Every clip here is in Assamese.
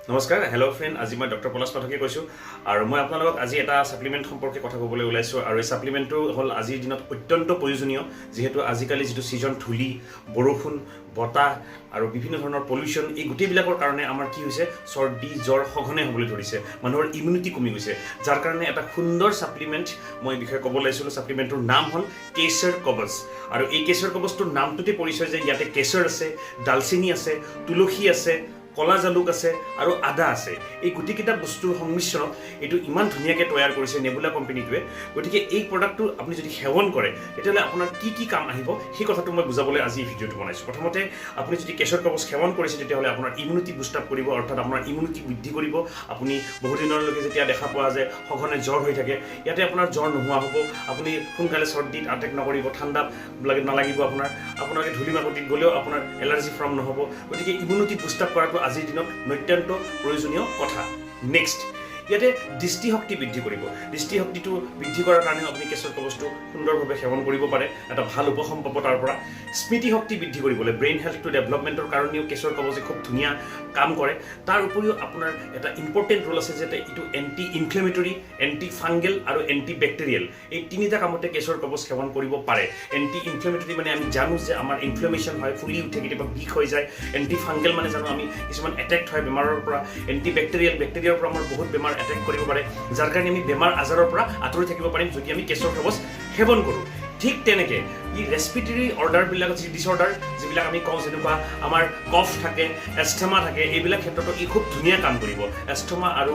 নমস্কাৰ হেল্ল' ফ্ৰেণ্ড আজি মই ডক্টৰ পলাশ পাঠকে কৈছোঁ আৰু মই আপোনালোকক আজি এটা সাপ্লিমেণ্ট সম্পৰ্কে কথা ক'বলৈ ওলাইছোঁ আৰু এই সাপ্লিমেণ্টটো হ'ল আজিৰ দিনত অত্যন্ত প্ৰয়োজনীয় যিহেতু আজিকালি যিটো ছিজন ধূলি বৰষুণ বতাহ আৰু বিভিন্ন ধৰণৰ পলিউশ্যন এই গোটেইবিলাকৰ কাৰণে আমাৰ কি হৈছে চৰ্দি জ্বৰ সঘনে হ'বলৈ ধৰিছে মানুহৰ ইমিউনিটি কমি গৈছে যাৰ কাৰণে এটা সুন্দৰ সাপ্লিমেণ্ট মই বিষয়ে ক'ব লাগিছিলোঁ সাপ্লিমেণ্টটোৰ নাম হ'ল কেশৰ কৱচ আৰু এই কেশৰ কৱচটোৰ নামটোতে পৰিচয় যে ইয়াতে কেশৰ আছে ডালচেনি আছে তুলসী আছে কলা জালুক আছে আৰু আদা আছে এই গুটিকেইটা বস্তুৰ সংমিশ্ৰণত এইটো ইমান ধুনীয়াকৈ তৈয়াৰ কৰিছে নেবুলা কোম্পানীটোৱে গতিকে এই প্ৰডাক্টটো আপুনি যদি সেৱন কৰে তেতিয়াহ'লে আপোনাৰ কি কাম আহিব সেই কথাটো মই বুজাবলৈ আজি এই ভিডিঅ'টো বনাইছোঁ প্ৰথমতে আপুনি যদি কেশৰ কৱচ সেৱন কৰিছে তেতিয়াহ'লে আপোনাৰ ইমিউনিটি বুষ্ট আপ কৰিব অৰ্থাৎ আপোনাৰ ইমিউনিটি বৃদ্ধি কৰিব আপুনি বহুদিনলৈকে যেতিয়া দেখা পোৱা যায় সঘনে জ্বৰ হৈ থাকে ইয়াতে আপোনাৰ জ্বৰ নোহোৱা হ'ব আপুনি সোনকালে চৰ্দিত আটেক নকৰিব ঠাণ্ডা নালাগিব আপোনালোকে ধূলি মাকতিত গ'লেও আপোনাৰ এলাৰ্জি ফৰ্ম নহ'ব গতিকে ইমিউনিটি বুষ্ট আপ কৰাটো আজিৰ দিনত অত্যন্ত প্ৰয়োজনীয় কথা নেক্সট ইয়াতে দৃষ্টিশক্তি বৃদ্ধি কৰিব দৃষ্টিশক্তিটো বৃদ্ধি কৰাৰ কাৰণে আপুনি কেশৰ কৱচটো সুন্দৰভাৱে সেৱন কৰিব পাৰে এটা ভাল উপশম পাব তাৰ পৰা স্মৃতিশক্তি বৃদ্ধি কৰিবলৈ ব্ৰেইন হেল্থটো ডেভেলপমেণ্টৰ কাৰণেও কেশৰ কৱচে খুব ধুনীয়া কাম কৰে তাৰ উপৰিও আপোনাৰ এটা ইম্পৰ্টেণ্ট ৰোল আছে যে এইটো এণ্টি ইনফ্লেমেটৰী এণ্টি ফাংগেল আৰু এণ্টি বেক্টেৰিয়েল এই তিনিটা কামতে কেশৰ কৱচ সেৱন কৰিব পাৰে এণ্টি ইনফ্লেমেটৰী মানে আমি জানো যে আমাৰ ইনফ্লেমেশ্যন হয় ফুলি উঠে কেতিয়াবা বিষ হৈ যায় এণ্টি ফাংগেল মানে জানো আমি কিছুমান এটেক্ট হয় বেমাৰৰ পৰা এণ্টি বেক্টেৰিয়াৰ পৰা আমাৰ বহুত বেমাৰ এটেক কৰিব পাৰে যাৰ কাৰণে আমি বেমাৰ আজাৰৰ পৰা আঁতৰি থাকিব পাৰিম যদি আমি কেশৰ কৱচ সেৱন কৰোঁ ঠিক তেনেকৈ ই ৰেছপিৰেটৰী অৰ্ডাৰবিলাক ডিছঅৰ্ডাৰ যিবিলাক আমি কওঁ যেনেকুৱা আমাৰ কফ থাকে এষ্টেমা থাকে এইবিলাক ক্ষেত্ৰতো ই খুব ধুনীয়া কাম কৰিব এষ্টেমা আৰু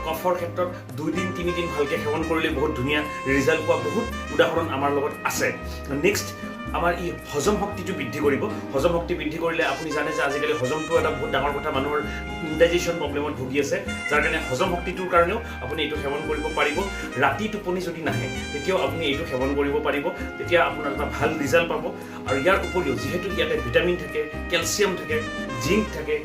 কফৰ ক্ষেত্ৰত 2 দিন 3 দিন ভালকৈ সেৱন কৰিলে বহুত ধুনীয়া ৰিজাল্ট পোৱা বহুত উদাহৰণ আমাৰ লগত আছে নেক্সট আমাৰ ই হজম শক্তিটো বৃদ্ধি কৰিব হজম শক্তি বৃদ্ধি কৰিলে আপুনি জানে যে আজিকালি হজমটো এটা বহুত ডাঙৰ কথা মানুহৰ ইনডাইজেশ্যন প্ৰব্লেমত ভুগি আছে যাৰ কাৰণে হজম শক্তিটোৰ কাৰণেও আপুনি এইটো সেৱন কৰিব পাৰিব ৰাতি টোপনি যদি নাহে তেতিয়াও আপুনি এইটো সেৱন কৰিব পাৰিব তেতিয়া আপোনাৰ এটা ভাল ৰিজাল্ট পাব আৰু ইয়াৰ উপৰিও যিহেতু ইয়াতে ভিটামিন থাকে কেলছিয়াম থাকে জিংক থাকে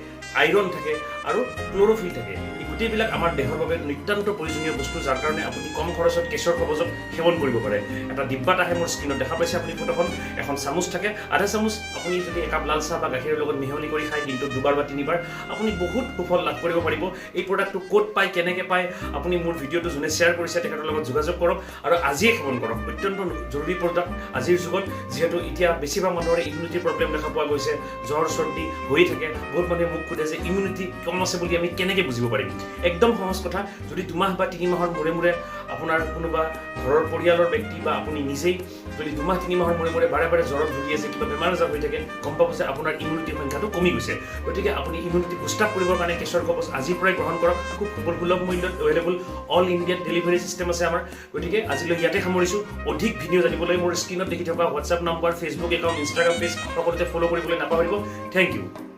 আইৰণ থাকে আৰু ক্ল'ৰ'ফিল থাকে এই গোটেইবিলাক আমাৰ দেহৰ বাবে নিতান্ত প্ৰয়োজনীয় বস্তু যাৰ কাৰণে আপুনি কম খৰচত কেশৰ কৱচক সেৱন কৰিব পাৰে এটা ডিব্বাত আহে মোৰ স্ক্ৰীণত দেখা পাইছে আপুনি ফটোখন এখন চামুচ থাকে আধা চামুচ আপুনি যদি একাপ লাল চাহ বা গাখীৰৰ লগত মিহলি কৰি খায় দিনটোত 2বাৰ বা 3বাৰ আপুনি বহুত সুফল লাভ কৰিব পাৰিব এই প্ৰডাক্টটো ক'ত পায় কেনেকৈ পায় আপুনি মোৰ ভিডিঅ'টো যোনে শ্বেয়াৰ কৰিছে তেখেতৰ লগত যোগাযোগ কৰক আৰু আজিয়ে সেৱন কৰক অত্যন্ত জৰুৰী প্ৰডাক্ট আজিৰ যুগত যিহেতু এতিয়া বেছিভাগ মানুহৰে ইমিউনিটিৰ প্ৰব্লেম দেখা পোৱা গৈছে জ্বৰ চৰ্দি হৈ থাকে বহুত মানুহে মোক সোধে যে ইমিউনিটি কম আছে বুলি আমি কেনেকৈ বুজিব পাৰিম একদম সহজ কথা যদি 2 মাহ বা 3 মাহৰ মূৰে আপোনাৰ কোনোবা ঘৰৰ পৰিয়ালৰ ব্যক্তি বা আপুনি নিজেই যদি 2 মাহ 3 মাহৰ মূৰে বাৰে জ্বৰত ভুগি আছে কিবা বেমাৰ আজাৰ হৈ থাকে গম পাব যে আপোনাৰ ইমিউনিটিৰ সংখ্যাটো কমি গৈছে গতিকে আপুনি ইমিউনিটি বুষ্ট আপ কৰিবৰ কাৰণে কেশৰ কৱচ আজিৰ পৰাই গ্ৰহণ কৰক খুব সুলভ মূল্যত এভেইলেবল অল ইণ্ডিয়াত ডেলিভাৰী চিষ্টেম আছে আমাৰ গতিকে আজিলৈ ইয়াতে সামৰিছোঁ অধিক ভিডিঅ' জানিবলৈ মোৰ স্ক্ৰীণত দেখি থকা WhatsApp number Facebook account Instagram page সকলোতে ফ'ল' কৰিবলৈ নাপাহৰিব থেংক ইউ